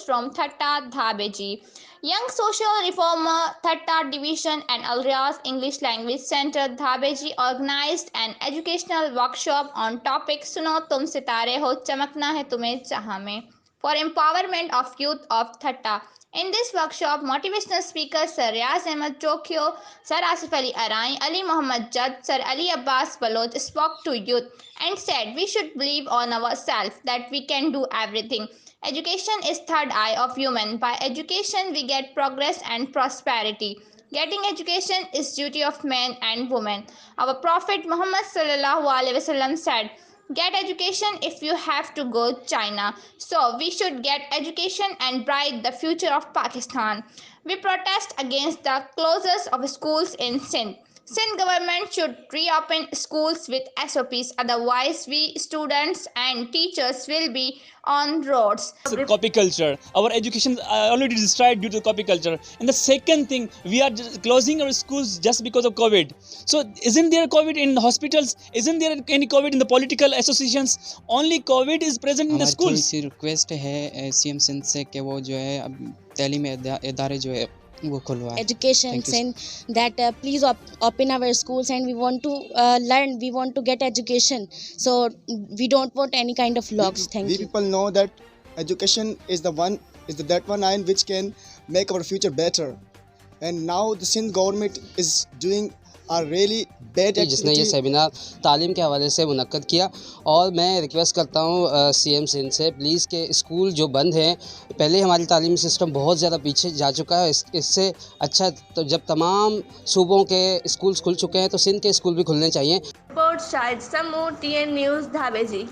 from Thatta Dhabeji. Young social reformer, Thatta Division and Alrias English Language Center Dhabeji organized an educational workshop on topic सुनो तुम सितारे हो चमकना है तुम्हें जहां में for empowerment of youth of Thatta. In this workshop, motivational speakers Sir Riaz Ahmed Chokyo, Sir Asif Ali Arai, Ali Muhammad Jad, Sir Ali Abbas Baloch spoke to youth and said we should believe on ourselves that we can do everything. Education is third eye of human. By education we get progress and prosperity. Getting education is duty of men and women. Our Prophet Muhammad sallallahu alaihi wasallam said, get education if you have to go China. So we should get education and bright the future of Pakistan. We protest against the closures of schools in Sindh. Sindh government should reopen schools with SOPs, otherwise we students and teachers will be on roads. Copy culture, our education already destroyed due to copy culture. And the second thing, we are closing our schools just because of COVID. So isn't there COVID in the hospitals? Isn't there any COVID in the political associations? Only COVID is present in the schools. हमारी थोड़ी सी request है CM Sindh से कि वो जो है अब तालीमी इदारे जो है वो खुलवाएं. Education saying that please open our schools and we want to learn, we want to get education, so we don't want any kind of locks. Thank we you. people know that education is that one line which can make our future better, and now the Sindh government is doing a really bad जिसने ये activity. Seminar तालीम के हवाले से मुनक्कद किया. और मैं request करता हूँ सीएम सिंध से प्लीज़ के स्कूल जो बंद हैं, पहले हमारी तालीमी सिस्टम बहुत ज़्यादा पीछे जा चुका है. इससे अच्छा तो जब तमाम सूबों के स्कूल्स खुल चुके हैं तो सिंध के स्कूल भी खुलने चाहिए. Report Shahid Sammu, TN News Dhabeji.